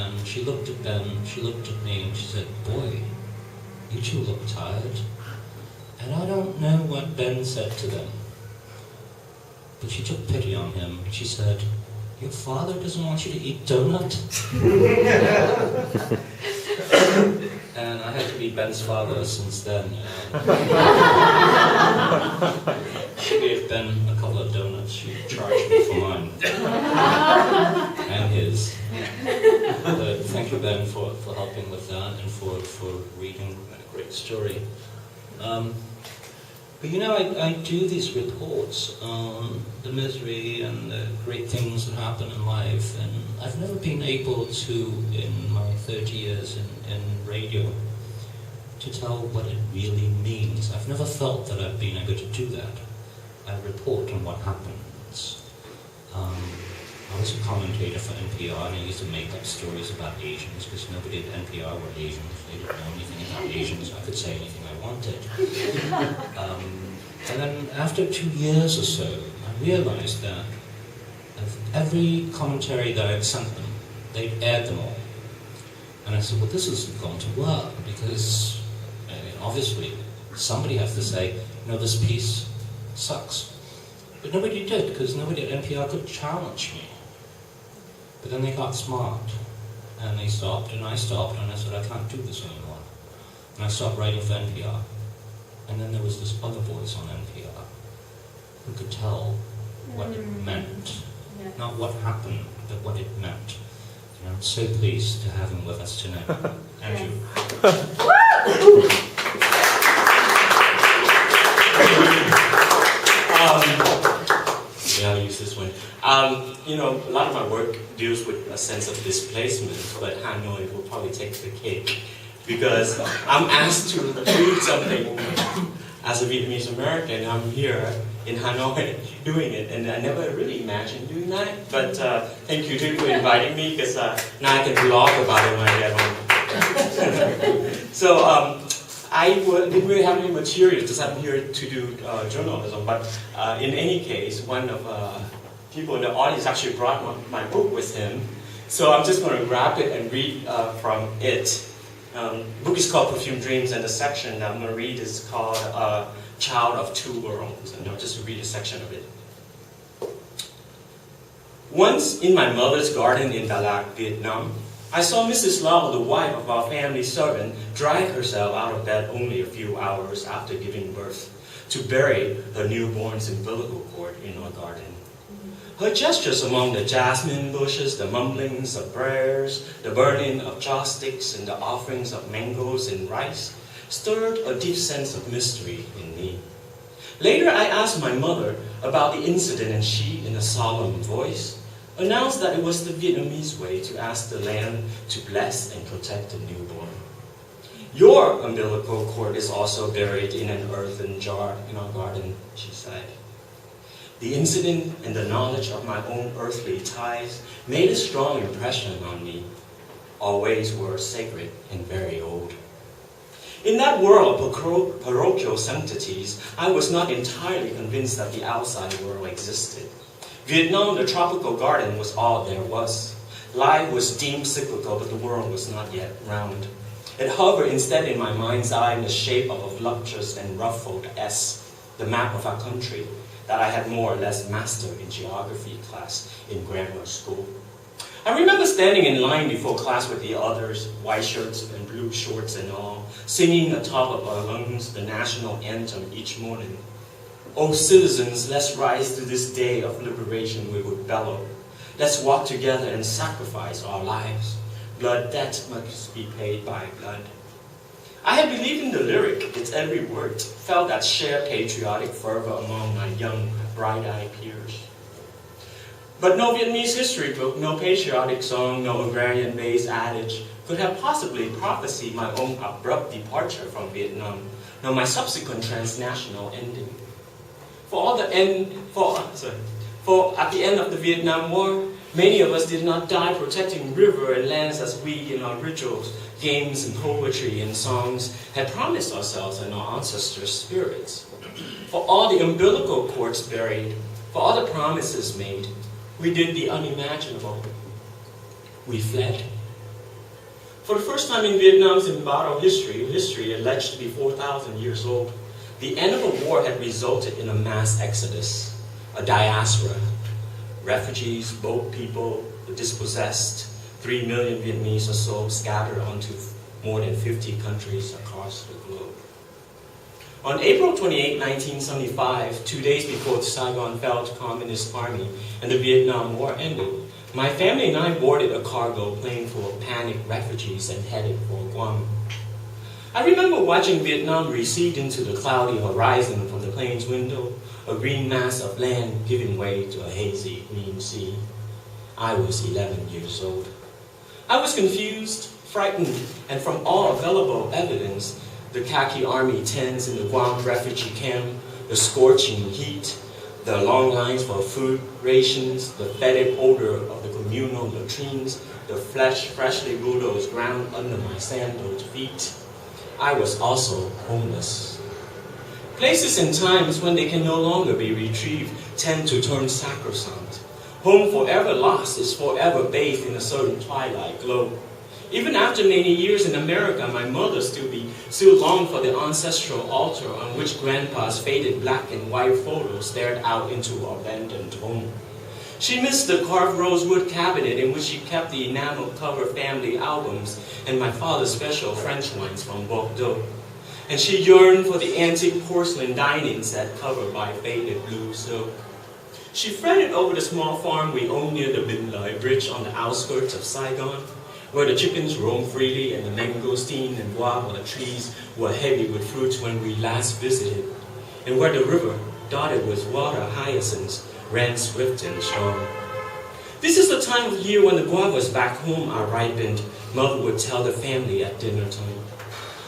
and she looked at Ben, she looked at me, and she said, "Boy, you two look tired." And I don't know what Ben said to them, but she took pity on him, and she said, "Your father doesn't want you to eat donut?" And I had to be Ben's father since then. She gave Ben a couple of donuts. She charged me for mine. And his. But thank you, Ben, for helping with that and for reading a great story. But you know, I do these reports on the misery and the great things that happen in life, and I've never been able to, in my 30 years in radio, to tell what it really means. I've never felt that I've been able to do that. I report on what happens. I was a commentator for NPR, and I used to make up stories about Asians, because nobody at NPR were Asians. They didn't know anything about Asians. I could say anything I wanted. And then after 2 years or so, I realized that of every commentary that I'd sent them, they'd aired them all. And I said, well, this isn't going to work, because obviously somebody has to say, no, this piece sucks. But nobody did, because nobody at NPR could challenge me. But then they got smart, and they stopped, and I stopped, and I said, I can't do this anymore. And I stopped writing for NPR. And then there was this other voice on NPR who could tell what it meant. Yeah. Not what happened, but what it meant. And I'm so pleased to have him with us tonight. Andrew. I'll use this one. You know, a lot of my work deals with a sense of displacement, but Hanoi will probably take the cake, because I'm asked to read something as a Vietnamese American. I'm here in Hanoi doing it, and I never really imagined doing that. But thank you too for inviting me, because now I can blog about it when I get home. So I didn't really have any material, because I'm here to do journalism. But in any case, one of people in the audience actually brought my book with him. So I'm just going to grab it and read from it. The book is called Perfume Dreams, and the section that I'm going to read is called Child of Two Worlds. And I'll just read a section of it. Once in my mother's garden in Dalat, Vietnam, I saw Mrs. Lau, the wife of our family servant, drag herself out of bed only a few hours after giving birth to bury her newborn's umbilical cord in our garden. Her gestures among the jasmine bushes, the mumblings of prayers, the burning of chopsticks, and the offerings of mangoes and rice stirred a deep sense of mystery in me. Later, I asked my mother about the incident, and she, in a solemn voice, announced that it was the Vietnamese way to ask the land to bless and protect the newborn. Your umbilical cord is also buried in an earthen jar in our garden, she said. The incident and the knowledge of my own earthly ties made a strong impression on me. Always were sacred and very old. In that world of parochial sanctities, I was not entirely convinced that the outside world existed. Vietnam, the tropical garden, was all there was. Life was deemed cyclical, but the world was not yet round. It hovered instead in my mind's eye in the shape of a voluptuous and ruffled S, the map of our country, that I had more or less mastered in geography class in grammar school. I remember standing in line before class with the others, white shirts and blue shorts and all, singing atop of our lungs the national anthem each morning. O citizens, let's rise to this day of liberation, we would bellow. Let's walk together and sacrifice our lives. Blood debt must be paid by blood. I had believed in the lyric, its every word, felt that shared patriotic fervor among my young, bright-eyed peers. But no Vietnamese history book, no patriotic song, no agrarian-based adage could have possibly prophesied my own abrupt departure from Vietnam, nor my subsequent transnational ending. For at the end of the Vietnam War, many of us did not die protecting river and lands as we in our rituals, games and poetry and songs had promised ourselves and our ancestors' spirits. For all the umbilical cords buried, for all the promises made, we did the unimaginable. We fled For the first time in Vietnam's embattled history alleged to be 4,000 years old, the end of a war had resulted in a mass exodus, a diaspora. Refugees, boat people, the dispossessed, 3 million Vietnamese or so scattered onto more than 50 countries across the globe. On April 28, 1975, 2 days before Saigon fell to Communist Army and the Vietnam War ended, my family and I boarded a cargo plane full of panicked refugees and headed for Guam. I remember watching Vietnam recede into the cloudy horizon from the plane's window, a green mass of land giving way to a hazy green sea. I was 11 years old. I was confused, frightened, and from all available evidence, the khaki army tents in the Guam refugee camp, the scorching heat, the long lines for food rations, the fetid odor of the communal latrines, the flesh freshly bulldozed ground under my sandaled feet. I was also homeless. Places and times when they can no longer be retrieved tend to turn sacrosanct. Home forever lost is forever bathed in a certain twilight glow. Even after many years in America, my mother still longed for the ancestral altar on which Grandpa's faded black and white photo stared out into our abandoned home. She missed the carved rosewood cabinet in which she kept the enamel-covered family albums and my father's special French wines from Bordeaux. And she yearned for the antique porcelain dining set covered by faded blue silk. She fretted over the small farm we owned near the Bin Lai Bridge on the outskirts of Saigon, where the chickens roamed freely and the mangosteen and guava trees were heavy with fruits when we last visited, and where the river, dotted with water hyacinths, ran swift and strong. This is the time of year when the guavas back home are ripened, Mother would tell the family at dinner time.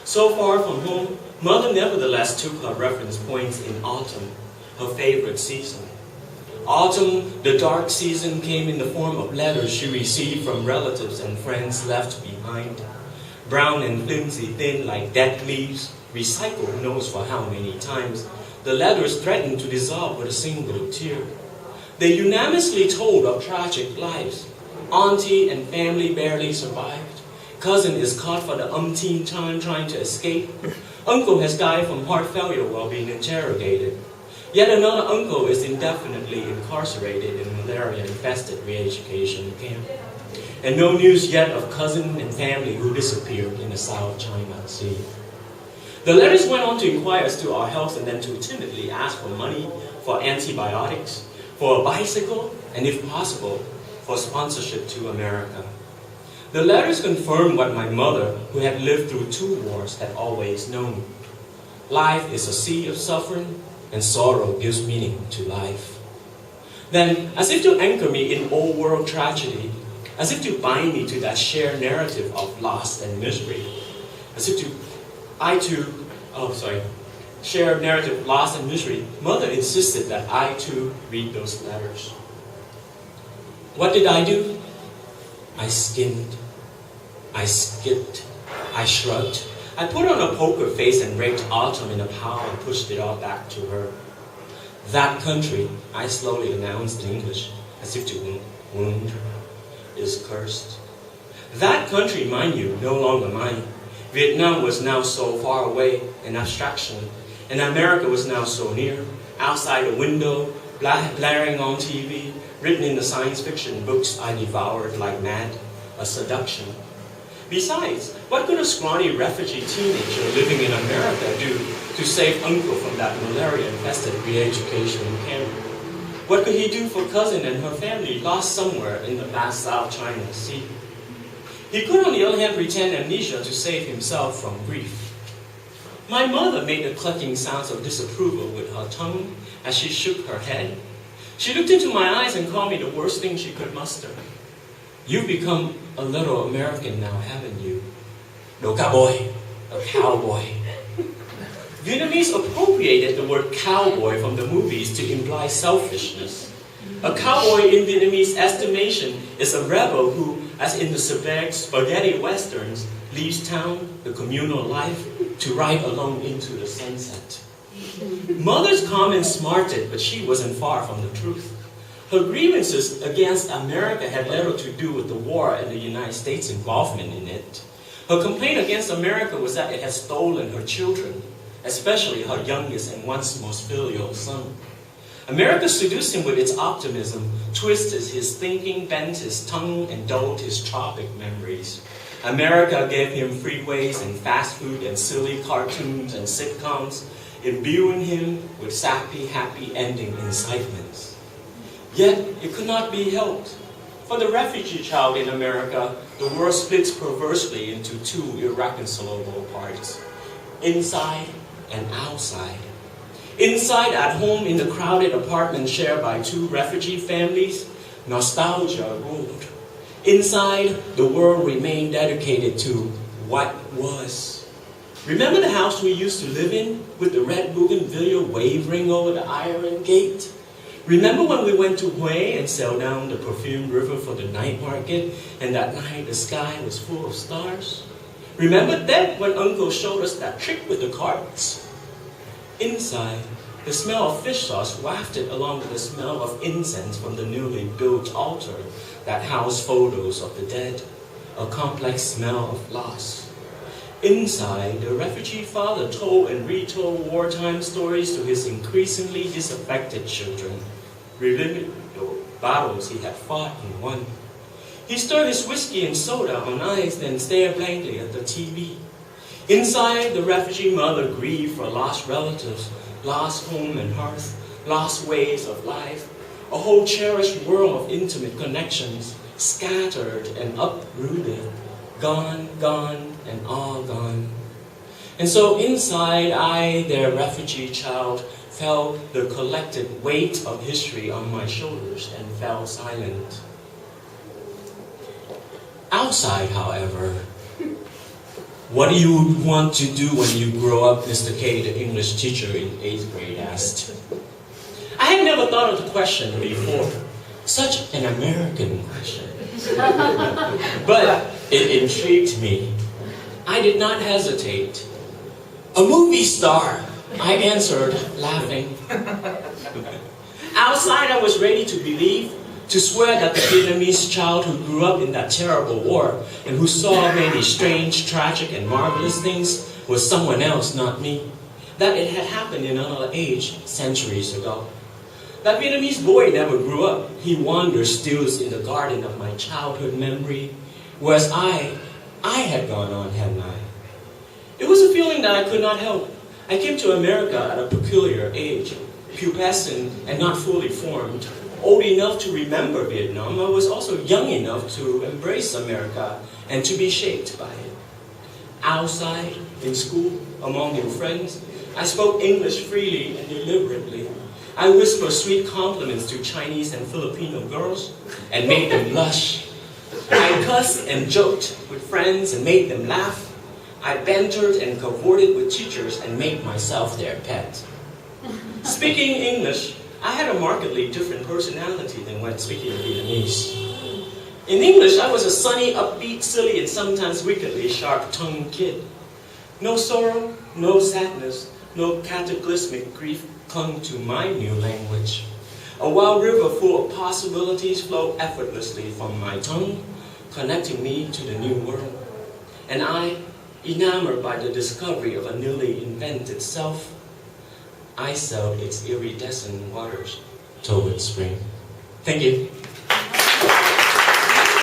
So far from home, Mother nevertheless took her reference points in autumn, her favorite season. Autumn, the dark season, came in the form of letters she received from relatives and friends left behind. Brown and flimsy, thin like dead leaves, recycled who knows for how many times, the letters threatened to dissolve with a single tear. They unanimously told of tragic lives. Auntie and family barely survived. Cousin is caught for the umpteenth time trying to escape. Uncle has died from heart failure while being interrogated. Yet another uncle is indefinitely incarcerated in a malaria-infested re-education camp. And no news yet of cousin and family who disappeared in the South China Sea. The letters went on to inquire as to our health and then to timidly ask for money, for antibiotics, for a bicycle, and if possible, for sponsorship to America. The letters confirmed what my mother, who had lived through 2 wars, had always known. Life is a sea of suffering, and sorrow gives meaning to life. Then, as if to anchor me in old world tragedy, as if to bind me to that shared narrative of loss and misery, as if shared narrative of loss and misery, Mother insisted that I too read those letters. What did I do? I skimmed, I skipped, I shrugged. I put on a poker face and raked autumn in a pile and pushed it all back to her. That country, I slowly announced in English, as if to wound, is cursed. That country, mind you, no longer mine. Vietnam was now so far away, an abstraction, and America was now so near, outside a window, blaring on TV, written in the science fiction books I devoured like mad, a seduction. Besides, what could a scrawny refugee teenager living in America do to save uncle from that malaria-infested re-education camp? What could he do for cousin and her family lost somewhere in the vast South China Sea? He could, on the other hand, pretend amnesia to save himself from grief. My mother made the clucking sounds of disapproval with her tongue as she shook her head. She looked into my eyes and called me the worst thing she could muster. You've become a little American now, haven't you? No cowboy, a cowboy. Vietnamese appropriated the word cowboy from the movies to imply selfishness. A cowboy in Vietnamese estimation is a rebel who, as in the spaghetti westerns, leaves town, the communal life, to ride alone into the sunset. Mother's comments smarted, but she wasn't far from the truth. Her grievances against America had little to do with the war and the United States' involvement in it. Her complaint against America was that it had stolen her children, especially her youngest and once most filial son. America seduced him with its optimism, twisted his thinking, bent his tongue, and dulled his tropic memories. America gave him freeways and fast food and silly cartoons and sitcoms, imbuing him with sappy, happy ending incitements. Yet, it could not be helped. For the refugee child in America, the world splits perversely into two irreconcilable parts, inside and outside. Inside, at home in the crowded apartment shared by two refugee families, nostalgia ruled. Inside, the world remained dedicated to what was. Remember the house we used to live in with the red bougainvillea wavering over the iron gate? Remember when we went to Hue and sailed down the Perfume River for the night market, and that night the sky was full of stars? Remember then when Uncle showed us that trick with the cards? Inside, the smell of fish sauce wafted along with the smell of incense from the newly built altar that housed photos of the dead, a complex smell of loss. Inside, the refugee father told and retold wartime stories to his increasingly disaffected children, reliving the battles he had fought and won. He stirred his whiskey and soda on ice, then stared blankly at the TV. Inside, the refugee mother grieved for lost relatives, lost home and hearth, lost ways of life, a whole cherished world of intimate connections, scattered and uprooted, gone, gone, and all gone. And so inside, I, their refugee child, felt the collected weight of history on my shoulders and fell silent. Outside, however, what do you want to do when you grow up, Mr. K, the English teacher in 8th grade asked. I had never thought of the question before. Such an American question. But it intrigued me. I did not hesitate. A movie star, I answered, laughing. Outside, I was ready to believe, to swear that the Vietnamese child who grew up in that terrible war and who saw many strange, tragic, and marvelous things was someone else, not me. That it had happened in another age, centuries ago. That Vietnamese boy never grew up. He wanders still in the garden of my childhood memory, whereas I had gone on, hadn't I? It was a feeling that I could not help. I came to America at a peculiar age, pubescent and not fully formed. Old enough to remember Vietnam, I was also young enough to embrace America and to be shaped by it. Outside, in school, among new friends, I spoke English freely and deliberately. I whispered sweet compliments to Chinese and Filipino girls and made them blush. I cussed and joked with friends and made them laugh. I bantered and cavorted with teachers and made myself their pet. Speaking English, I had a markedly different personality than when speaking Vietnamese. In English, I was a sunny, upbeat, silly, and sometimes wickedly sharp-tongued kid. No sorrow, no sadness, no cataclysmic grief clung to my new language. A wild river full of possibilities flowed effortlessly from my tongue, connecting me to the new world. And I, enamored by the discovery of a newly invented self, I sailed its iridescent waters toward spring. Thank you.